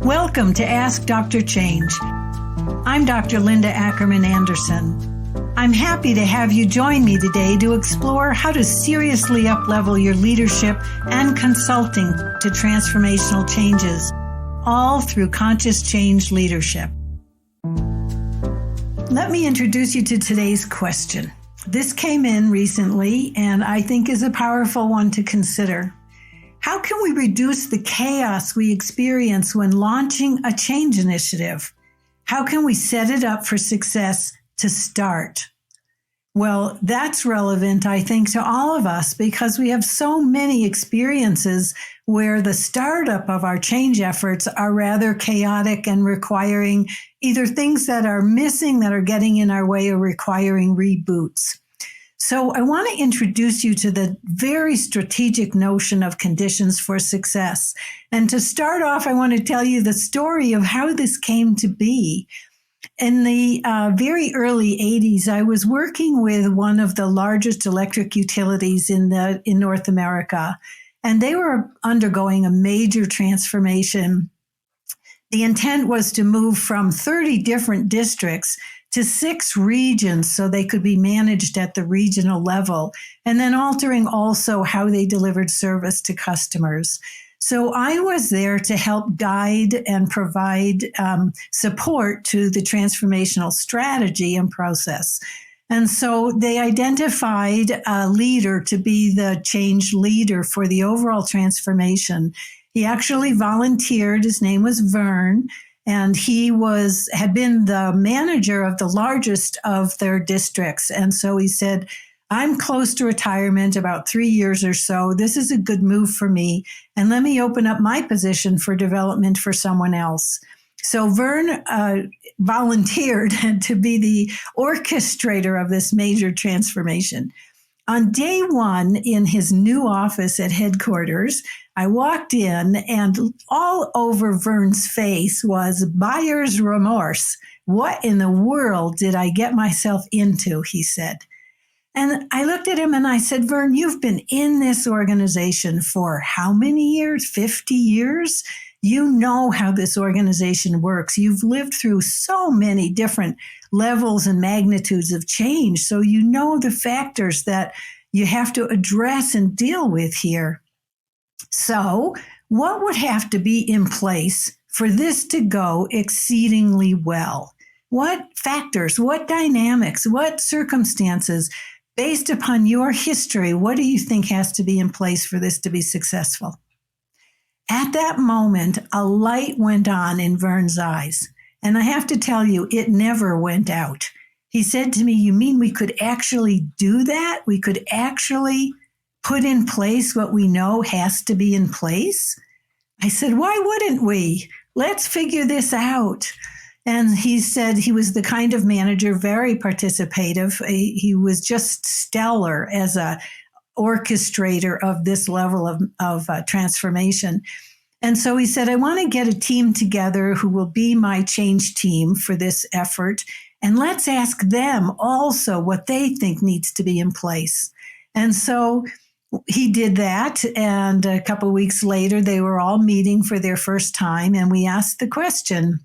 Welcome to Ask Dr. Change. I'm Dr. Linda Ackerman Anderson. I'm happy to have you join me today to explore how to seriously uplevel your leadership and consulting to transformational changes, all through conscious change leadership. Let me introduce you to today's question. This came in recently and I think is a powerful one to consider. How can we reduce the chaos we experience when launching a change initiative? How can we set it up for success to start? Well, that's relevant, I think, to all of us because we have so many experiences where the startup of our change efforts are rather chaotic and requiring either things that are missing that are getting in our way or requiring reboots. So I want to introduce you to the very strategic notion of conditions for success. And to start off, I want to tell you the story of how this came to be. In the very early 80s, I was working with one of the largest electric utilities in North America, and they were undergoing a major transformation. The intent was to move from 30 different districts to 6 regions so they could be managed at the regional level, and then altering also how they delivered service to customers. So I was there to help guide and provide support to the transformational strategy and process. And so they identified a leader to be the change leader for the overall transformation. He actually volunteered. His name was Vern. And he had been the manager of the largest of their districts. And so he said, I'm close to retirement, about 3 years or so. This is a good move for me. And let me open up my position for development for someone else. So Vern volunteered to be the orchestrator of this major transformation. On day one in his new office at headquarters, I walked in and all over Vern's face was buyer's remorse. What in the world did I get myself into, he said. And I looked at him and I said, Vern, you've been in this organization for how many years? 50 years? You know how this organization works. You've lived through so many different levels and magnitudes of change. So you know the factors that you have to address and deal with here. So what would have to be in place for this to go exceedingly well? What factors, what dynamics, what circumstances, based upon your history, what do you think has to be in place for this to be successful? At that moment, a light went on in Vern's eyes. And I have to tell you, it never went out. He said to me, you mean we could actually do that? We could actually put in place what we know has to be in place? I said, why wouldn't we? Let's figure this out. And he said he was the kind of manager, very participative. He was just stellar as a orchestrator of this level of transformation. And so he said, I want to get a team together who will be my change team for this effort. And let's ask them also what they think needs to be in place. And so he did that. And a couple of weeks later, they were all meeting for their first time. And we asked the question,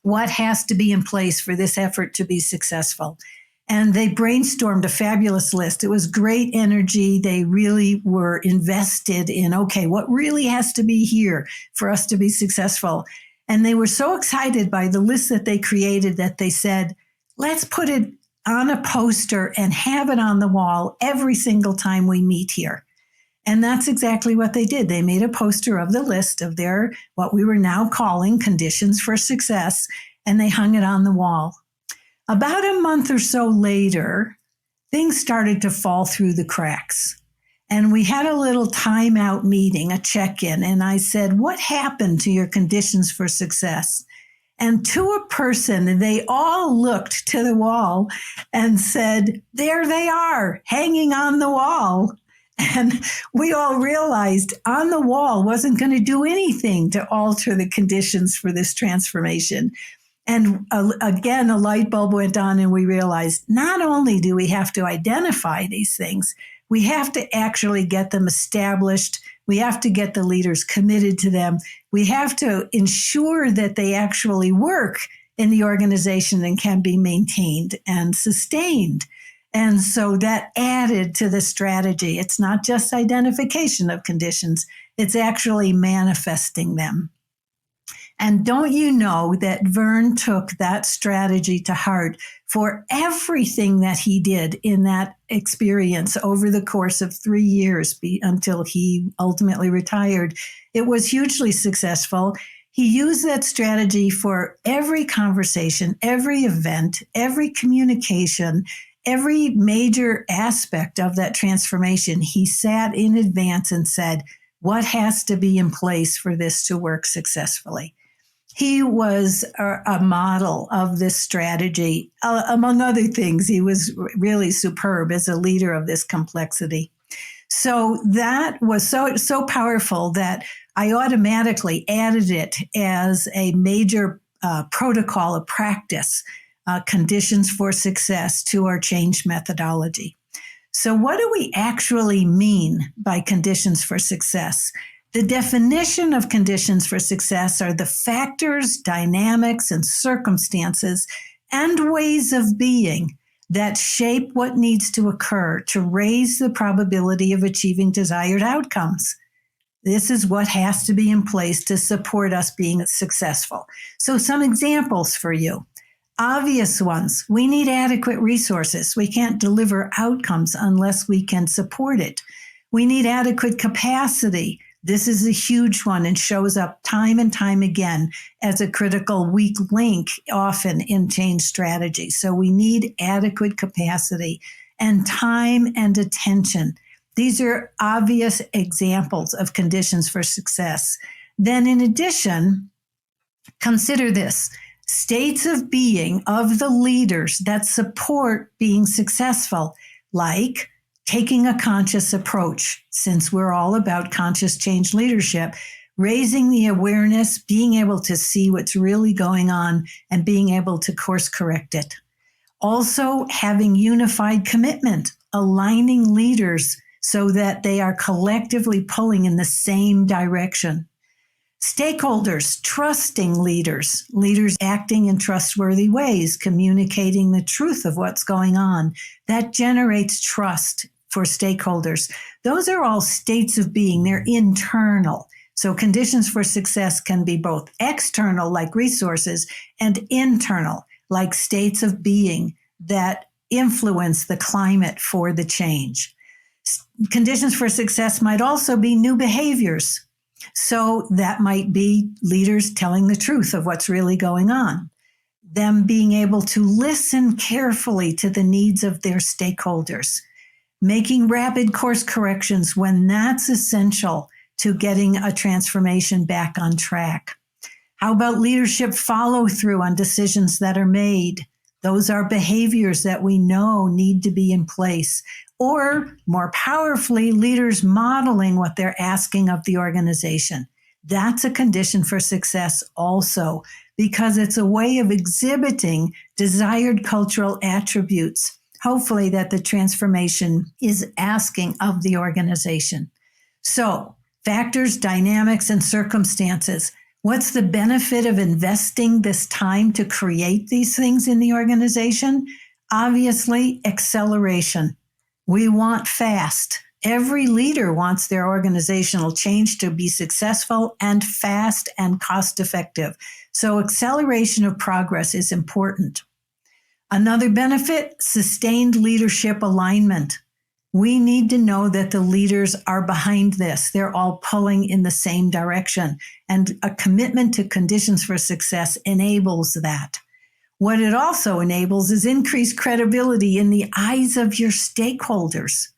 what has to be in place for this effort to be successful? And they brainstormed a fabulous list. It was great energy. They really were invested in, okay, what really has to be here for us to be successful? And they were so excited by the list that they created that they said, let's put it on a poster and have it on the wall every single time we meet here. And that's exactly what they did. They made a poster of the list of their, what we were now calling conditions for success, and they hung it on the wall. About a month or so later, things started to fall through the cracks. And we had a little timeout meeting, a check-in, and I said, what happened to your conditions for success? And to a person, they all looked to the wall and said, there they are, hanging on the wall. And we all realized on the wall wasn't going to do anything to alter the conditions for this transformation. And again, a light bulb went on and we realized not only do we have to identify these things, we have to actually get them established We have to get the leaders committed to them. We have to ensure that they actually work in the organization and can be maintained and sustained. And so that added to the strategy. It's not just identification of conditions, it's actually manifesting them. And don't you know that Verne took that strategy to heart for everything that he did in that experience over the course of 3 years until he ultimately retired? It was hugely successful. He used that strategy for every conversation, every event, every communication, every major aspect of that transformation. He sat in advance and said, what has to be in place for this to work successfully? He was a model of this strategy. Among other things, he was really superb as a leader of this complexity. So that was so powerful that I automatically added it as a major protocol of practice, conditions for success, to our change methodology. So what do we actually mean by conditions for success? The definition of conditions for success are the factors, dynamics, and circumstances and ways of being that shape what needs to occur to raise the probability of achieving desired outcomes. This is what has to be in place to support us being successful. So some examples for you. Obvious ones. We need adequate resources. We can't deliver outcomes unless we can support it. We need adequate capacity. This is a huge one and shows up time and time again as a critical weak link often in change strategy. So we need adequate capacity and time and attention. These are obvious examples of conditions for success. Then in addition, consider this: states of being of the leaders that support being successful, like taking a conscious approach, since we're all about conscious change leadership, raising the awareness, being able to see what's really going on and being able to course correct it. Also having unified commitment, aligning leaders so that they are collectively pulling in the same direction. Stakeholders, trusting leaders, leaders acting in trustworthy ways, communicating the truth of what's going on. That generates trust for stakeholders. Those are all states of being. They're internal. So conditions for success can be both external, like resources, and internal, like states of being that influence the climate for the change. Conditions for success might also be new behaviors. So that might be leaders telling the truth of what's really going on, them being able to listen carefully to the needs of their stakeholders, making rapid course corrections when that's essential to getting a transformation back on track. How about leadership follow through on decisions that are made? Those are behaviors that we know need to be in place. Or more powerfully, leaders modeling what they're asking of the organization. That's a condition for success also, because it's a way of exhibiting desired cultural attributes, hopefully that the transformation is asking of the organization. So, factors, dynamics, and circumstances. What's the benefit of investing this time to create these things in the organization? Obviously, acceleration. We want fast. Every leader wants their organizational change to be successful and fast and cost effective. So acceleration of progress is important. Another benefit, sustained leadership alignment. We need to know that the leaders are behind this. They're all pulling in the same direction. And a commitment to conditions for success enables that. What it also enables is increased credibility in the eyes of your stakeholders.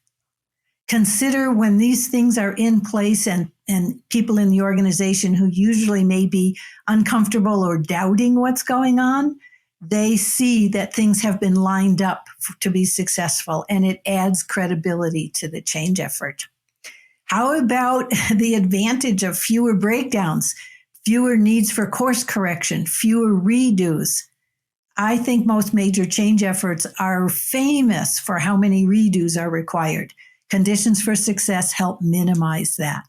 Consider when these things are in place and people in the organization who usually may be uncomfortable or doubting what's going on, they see that things have been lined up to be successful, and it adds credibility to the change effort. How about the advantage of fewer breakdowns, fewer needs for course correction, fewer redos? I think most major change efforts are famous for how many redos are required. Conditions for success help minimize that.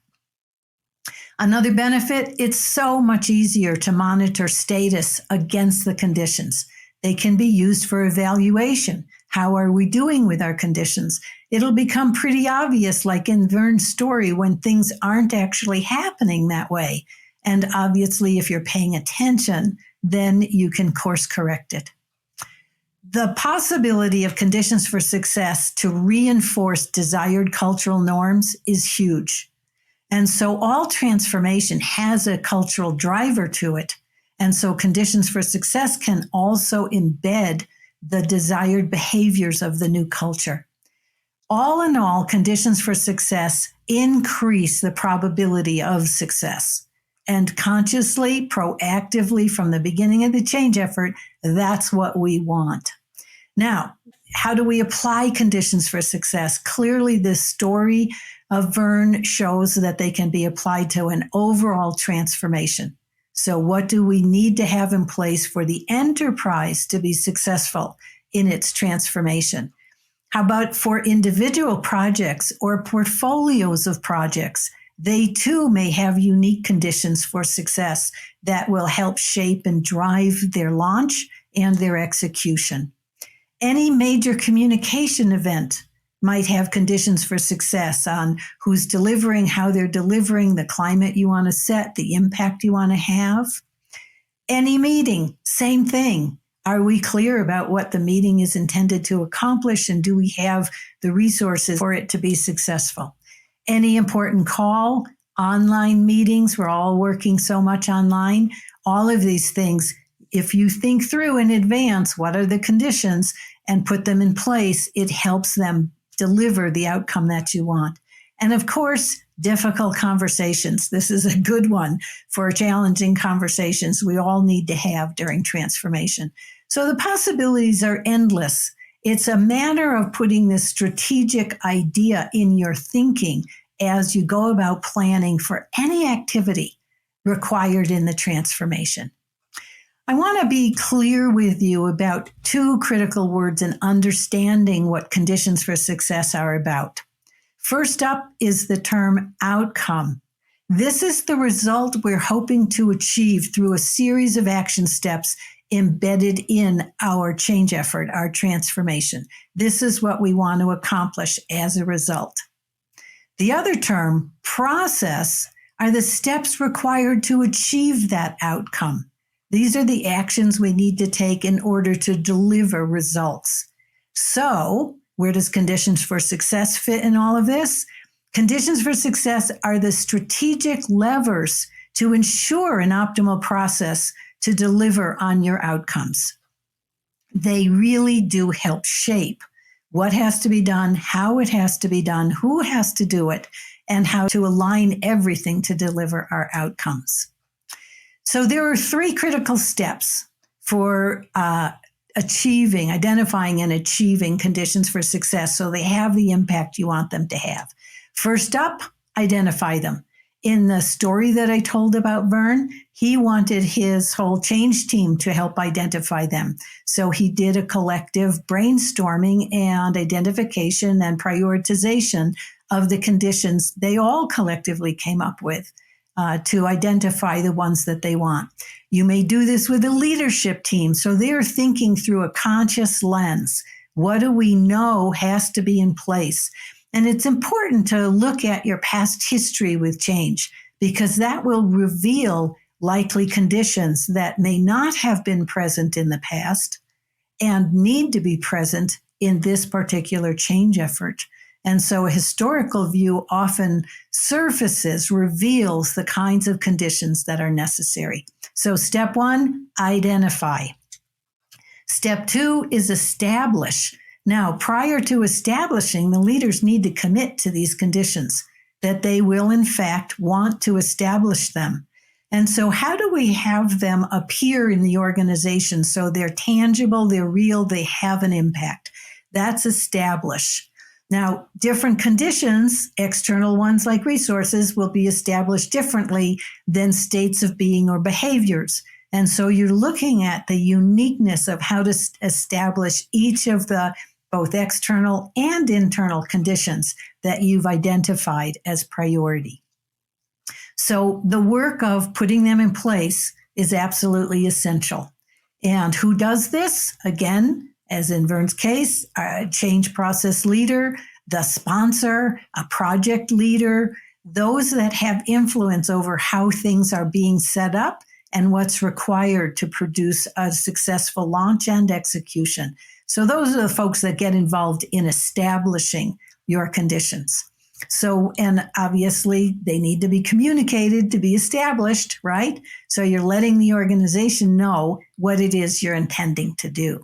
Another benefit, it's so much easier to monitor status against the conditions. They can be used for evaluation. How are we doing with our conditions? It'll become pretty obvious, like in Vern's story, when things aren't actually happening that way. And obviously, if you're paying attention, then you can course correct it. The possibility of conditions for success to reinforce desired cultural norms is huge. And so all transformation has a cultural driver to it. And so conditions for success can also embed the desired behaviors of the new culture. All in all, conditions for success increase the probability of success. And consciously, proactively, from the beginning of the change effort, that's what we want. Now, how do we apply conditions for success? Clearly, this story of Vern shows that they can be applied to an overall transformation. So what do we need to have in place for the enterprise to be successful in its transformation? How about for individual projects or portfolios of projects? They too may have unique conditions for success that will help shape and drive their launch and their execution. Any major communication event might have conditions for success on who's delivering, how they're delivering, the climate you want to set, the impact you want to have. Any meeting, same thing. Are we clear about what the meeting is intended to accomplish, and do we have the resources for it to be successful? Any important call, online meetings, we're all working so much online. All of these things, if you think through in advance, what are the conditions, and put them in place, it helps them deliver the outcome that you want. And of course, difficult conversations. This is a good one for challenging conversations we all need to have during transformation. So the possibilities are endless. It's a matter of putting this strategic idea in your thinking as you go about planning for any activity required in the transformation. I want to be clear with you about two critical words in understanding what conditions for success are about. First up is the term outcome. This is the result we're hoping to achieve through a series of action steps embedded in our change effort, our transformation. This is what we want to accomplish as a result. The other term, process, are the steps required to achieve that outcome. These are the actions we need to take in order to deliver results. So, where does conditions for success fit in all of this? Conditions for success are the strategic levers to ensure an optimal process to deliver on your outcomes. They really do help shape what has to be done, how it has to be done, who has to do it, and how to align everything to deliver our outcomes. So there are three critical steps for identifying and achieving conditions for success so they have the impact you want them to have. First up, identify them. In the story that I told about Vern, he wanted his whole change team to help identify them. So he did a collective brainstorming and identification and prioritization of the conditions they all collectively came up with. To identify the ones that they want. You may do this with a leadership team. So they're thinking through a conscious lens. What do we know has to be in place? And it's important to look at your past history with change because that will reveal likely conditions that may not have been present in the past and need to be present in this particular change effort. And so a historical view often surfaces, reveals the kinds of conditions that are necessary. So step one, identify. Step two is establish. Now, prior to establishing, the leaders need to commit to these conditions, that they will in fact want to establish them. And so how do we have them appear in the organization so they're tangible, they're real, they have an impact? That's establish. Now, different conditions, external ones like resources, will be established differently than states of being or behaviors. And so you're looking at the uniqueness of how to establish each of the both external and internal conditions that you've identified as priority. So the work of putting them in place is absolutely essential. And who does this? Again, as in Vern's case, a change process leader, the sponsor, a project leader, those that have influence over how things are being set up and what's required to produce a successful launch and execution. So those are the folks that get involved in establishing your conditions. So, and obviously they need to be communicated to be established, right? So you're letting the organization know what it is you're intending to do.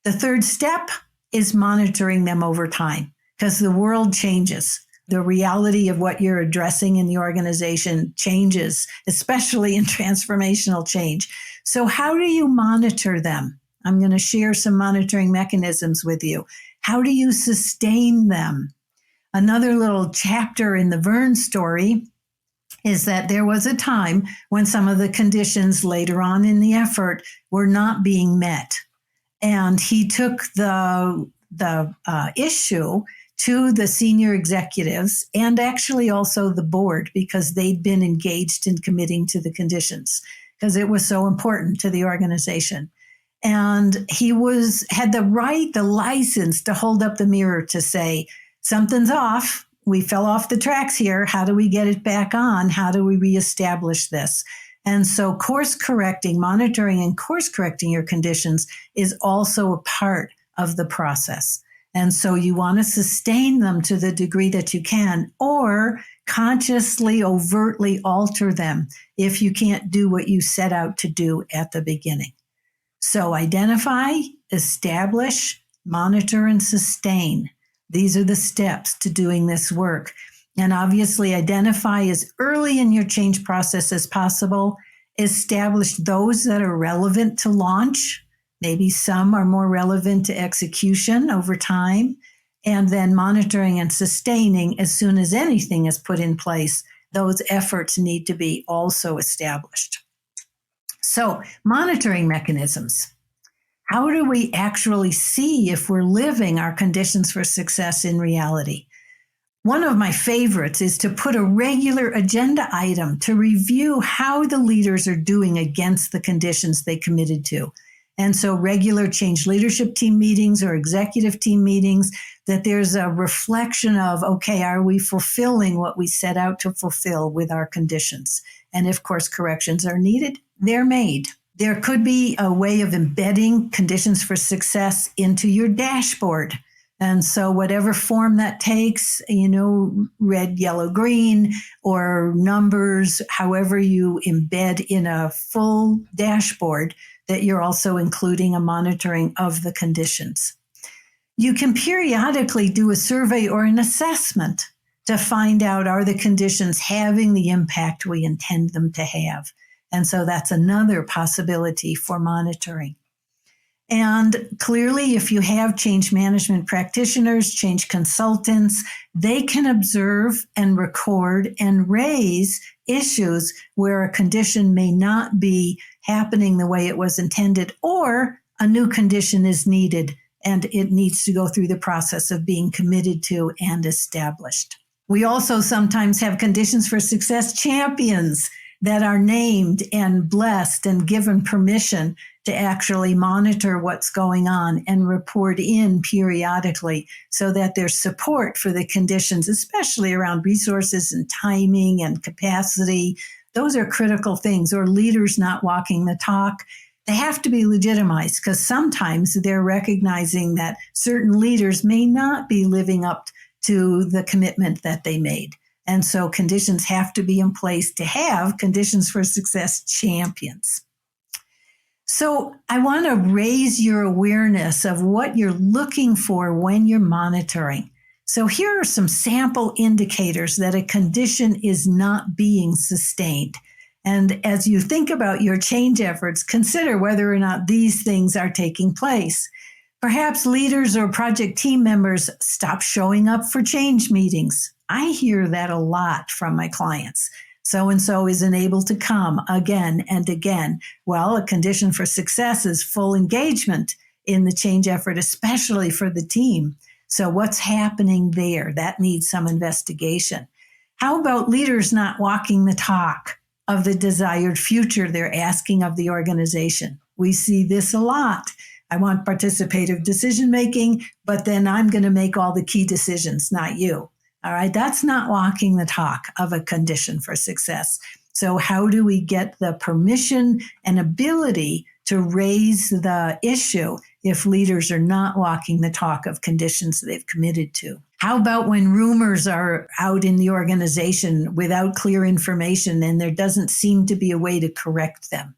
The third step is monitoring them over time, because the world changes. The reality of what you're addressing in the organization changes, especially in transformational change. So how do you monitor them? I'm going to share some monitoring mechanisms with you. How do you sustain them? Another little chapter in the Vern story is that there was a time when some of the conditions later on in the effort were not being met. And he took the issue to the senior executives and actually also the board, because they'd been engaged in committing to the conditions because it was so important to the organization. And he had the license to hold up the mirror to say, something's off. We fell off the tracks here. How do we get it back on? How do we reestablish this? And so monitoring and course correcting your conditions is also a part of the process. And so you want to sustain them to the degree that you can, or consciously, overtly alter them if you can't do what you set out to do at the beginning. So identify, establish, monitor, and sustain. These are the steps to doing this work. And obviously identify as early in your change process as possible. Establish those that are relevant to launch. Maybe some are more relevant to execution over time. And then monitoring and sustaining as soon as anything is put in place. Those efforts need to be also established. So, monitoring mechanisms. How do we actually see if we're living our conditions for success in reality? One of my favorites is to put a regular agenda item to review how the leaders are doing against the conditions they committed to. And so regular change leadership team meetings or executive team meetings, that there's a reflection of, okay, are we fulfilling what we set out to fulfill with our conditions? And if course corrections are needed, they're made. There could be a way of embedding conditions for success into your dashboard. And so whatever form that takes, red, yellow, green, or numbers, however you embed in a full dashboard, that you're also including a monitoring of the conditions. You can periodically do a survey or an assessment to find out, are the conditions having the impact we intend them to have? And so that's another possibility for monitoring. And clearly, if you have change management practitioners, change consultants, they can observe and record and raise issues where a condition may not be happening the way it was intended, or a new condition is needed and it needs to go through the process of being committed to and established. We also sometimes have conditions for success champions that are named and blessed and given permission to actually monitor what's going on and report in periodically so that there's support for the conditions, especially around resources and timing and capacity. Those are critical things, or leaders not walking the talk. They have to be legitimized because sometimes they're recognizing that certain leaders may not be living up to the commitment that they made. And so conditions have to be in place to have conditions for success champions. So I want to raise your awareness of what you're looking for when you're monitoring. So here are some sample indicators that a condition is not being sustained. And as you think about your change efforts, consider whether or not these things are taking place. Perhaps leaders or project team members stop showing up for change meetings. I hear that a lot from my clients. So-and-so isn't able to come again and again. Well, a condition for success is full engagement in the change effort, especially for the team. So what's happening there? That needs some investigation. How about leaders not walking the talk of the desired future they're asking of the organization? We see this a lot. I want participative decision making, but then I'm going to make all the key decisions, not you. All right. That's not walking the talk of a condition for success. So how do we get the permission and ability to raise the issue if leaders are not walking the talk of conditions they've committed to? How about when rumors are out in the organization without clear information and there doesn't seem to be a way to correct them?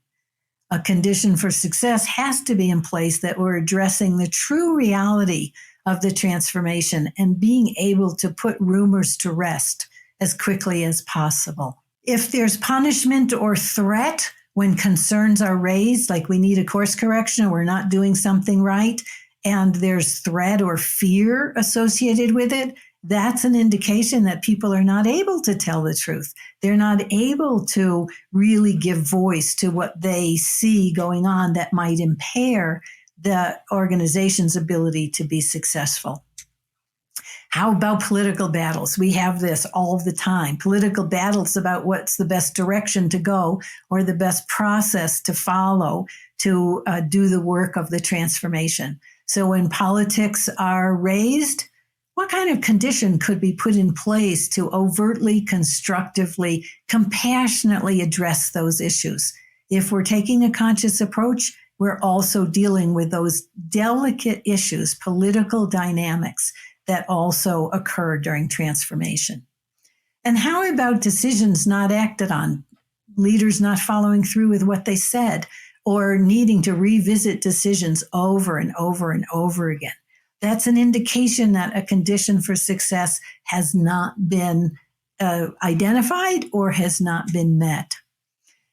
A condition for success has to be in place that we're addressing the true reality of the transformation and being able to put rumors to rest as quickly as possible. If there's punishment or threat when concerns are raised, like we need a course correction or we're not doing something right, and there's threat or fear associated with it, that's an indication that people are not able to tell the truth. They're not able to really give voice to what they see going on that might impair the organization's ability to be successful. How about political battles? We have this all the time. Political battles about what's the best direction to go or the best process to follow to do the work of the transformation. So when politics are raised, what kind of condition could be put in place to overtly, constructively, compassionately address those issues? If we're taking a conscious approach, we're also dealing with those delicate issues, political dynamics that also occur during transformation. And how about decisions not acted on, leaders not following through with what they said, or needing to revisit decisions over and over and over again? That's an indication that a condition for success has not been identified or has not been met.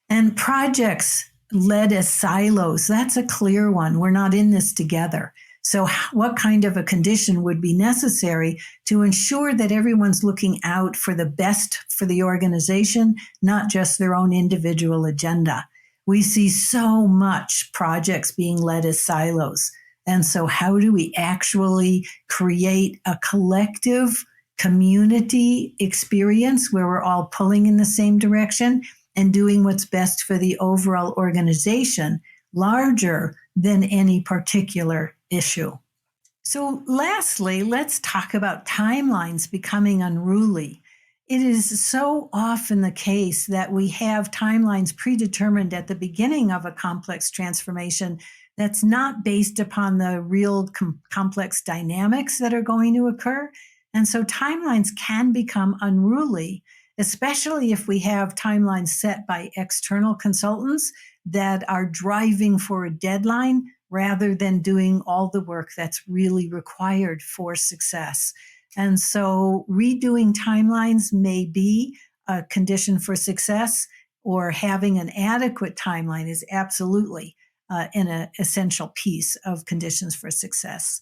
And projects led as silos, that's a clear one. We're not in this together. So what kind of a condition would be necessary to ensure that everyone's looking out for the best for the organization, not just their own individual agenda? We see so much projects being led as silos. And so how do we actually create a collective community experience where we're all pulling in the same direction and doing what's best for the overall organization, larger than any particular issue? So lastly, let's talk about timelines becoming unruly. It is so often the case that we have timelines predetermined at the beginning of a complex transformation that's not based upon the real complex dynamics that are going to occur. And so timelines can become unruly, especially if we have timelines set by external consultants that are driving for a deadline rather than doing all the work that's really required for success. And so redoing timelines may be a condition for success, or having an adequate timeline is absolutely an essential piece of conditions for success.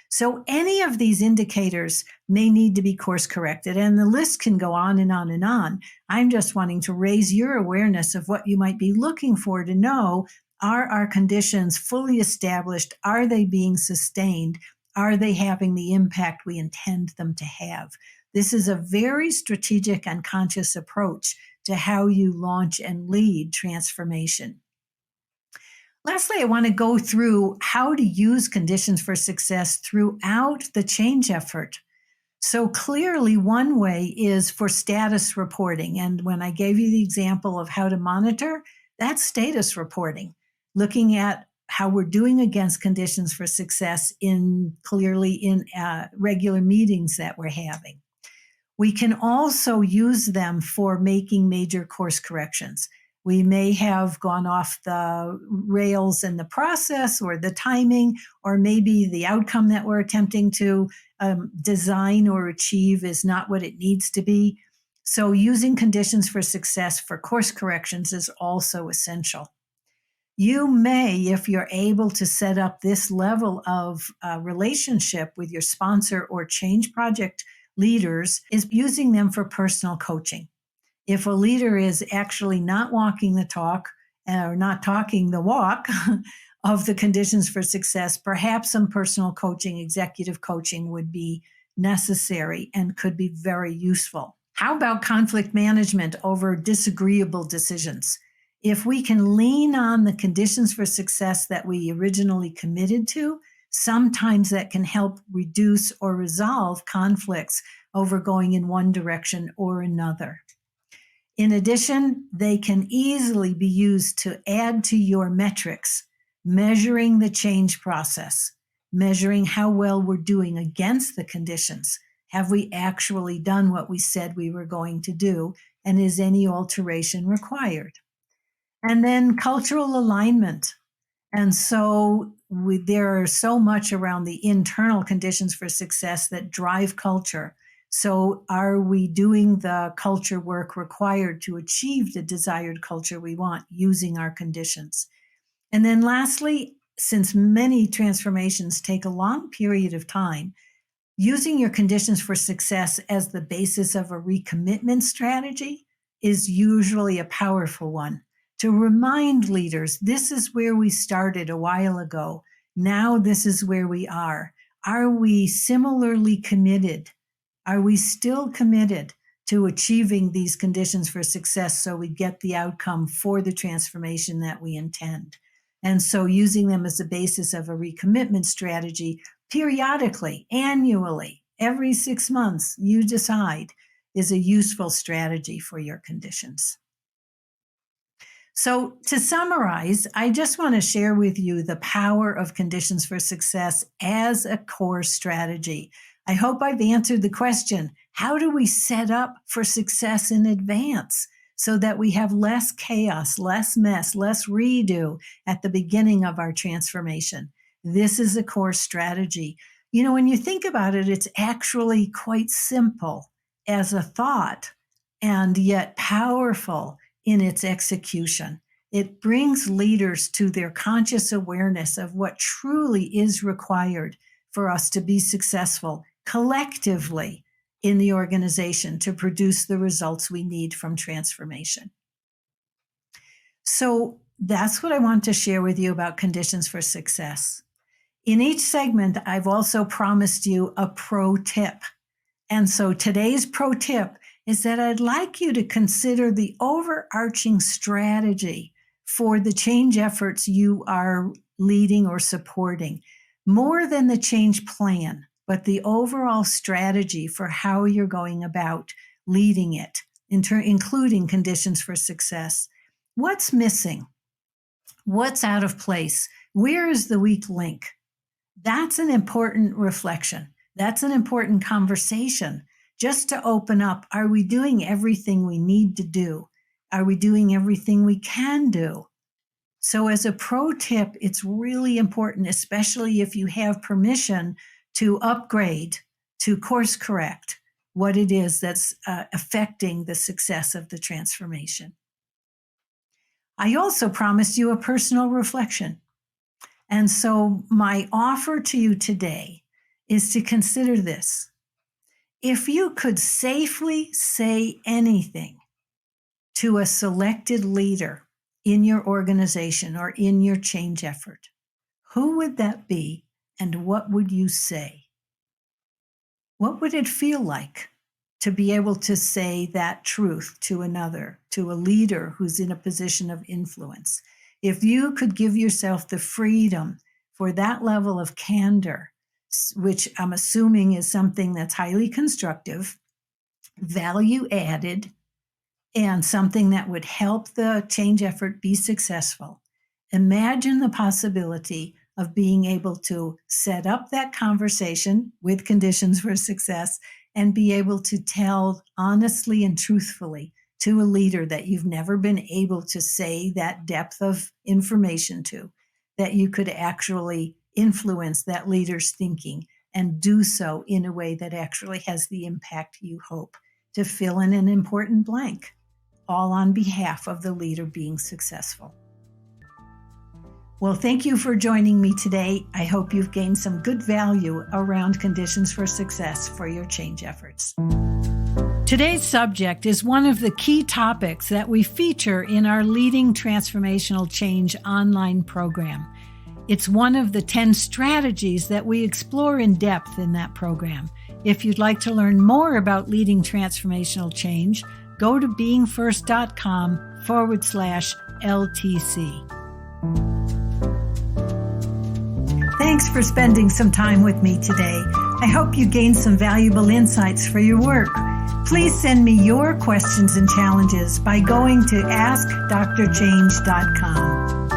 So any of these indicators may need to be course corrected, and the list can go on and on and on. I'm just wanting to raise your awareness of what you might be looking for to know, are our conditions fully established? Are they being sustained? Are they having the impact we intend them to have? This is a very strategic and conscious approach to how you launch and lead transformation. Lastly, I want to go through how to use conditions for success throughout the change effort. So clearly, one way is for status reporting. And when I gave you the example of how to monitor, that's status reporting, looking at how we're doing against conditions for success clearly in regular meetings that we're having. We can also use them for making major course corrections. We may have gone off the rails in the process or the timing, or maybe the outcome that we're attempting to design or achieve is not what it needs to be. So using conditions for success for course corrections is also essential. You may, if you're able to set up this level of relationship with your sponsor or change project leaders, is using them for personal coaching. If a leader is actually not walking the talk or not talking the walk of the conditions for success, perhaps some personal coaching, executive coaching would be necessary and could be very useful. How about conflict management over disagreeable decisions? If we can lean on the conditions for success that we originally committed to, sometimes that can help reduce or resolve conflicts over going in one direction or another. In addition, they can easily be used to add to your metrics, measuring the change process, measuring how well we're doing against the conditions. Have we actually done what we said we were going to do? And is any alteration required? And then cultural alignment. And so there are so much around the internal conditions for success that drive culture. So are we doing the culture work required to achieve the desired culture we want using our conditions? And then lastly, since many transformations take a long period of time, using your conditions for success as the basis of a recommitment strategy is usually a powerful one. To remind leaders, this is where we started a while ago. Now this is where we are. Are we similarly committed? Are we still committed to achieving these conditions for success so we get the outcome for the transformation that we intend? And so using them as a basis of a recommitment strategy periodically, annually, every 6 months, you decide, is a useful strategy for your conditions. So to summarize, I just want to share with you the power of conditions for success as a core strategy. I hope I've answered the question, how do we set up for success in advance so that we have less chaos, less mess, less redo at the beginning of our transformation? This is a core strategy. You know, when you think about it, it's actually quite simple as a thought and yet powerful in its execution. It brings leaders to their conscious awareness of what truly is required for us to be successful collectively in the organization to produce the results we need from transformation. So that's what I want to share with you about conditions for success. In each segment, I've also promised you a pro tip. And so today's pro tip is that I'd like you to consider the overarching strategy for the change efforts you are leading or supporting, more than the change plan, but the overall strategy for how you're going about leading it, including conditions for success. What's missing? What's out of place? Where is the weak link? That's an important reflection. That's an important conversation. Just to open up, are we doing everything we need to do? Are we doing everything we can do? So as a pro tip, it's really important, especially if you have permission to upgrade, to course correct what it is that's affecting the success of the transformation. I also promised you a personal reflection. And so my offer to you today is to consider this. If you could safely say anything to a selected leader in your organization or in your change effort, who would that be and what would you say? What would it feel like to be able to say that truth to another, to a leader who's in a position of influence? If you could give yourself the freedom for that level of candor, which I'm assuming is something that's highly constructive, value added, and something that would help the change effort be successful. Imagine the possibility of being able to set up that conversation with conditions for success and be able to tell honestly and truthfully to a leader that you've never been able to say that depth of information to, that you could actually influence that leader's thinking and do so in a way that actually has the impact you hope to fill in an important blank, all on behalf of the leader being successful. Well, thank you for joining me today. I hope you've gained some good value around conditions for success for your change efforts. Today's subject is one of the key topics that we feature in our Leading Transformational Change online program. It's one of the 10 strategies that we explore in depth in that program. If you'd like to learn more about leading transformational change, go to beingfirst.com/LTC. Thanks for spending some time with me today. I hope you gained some valuable insights for your work. Please send me your questions and challenges by going to askdrchange.com.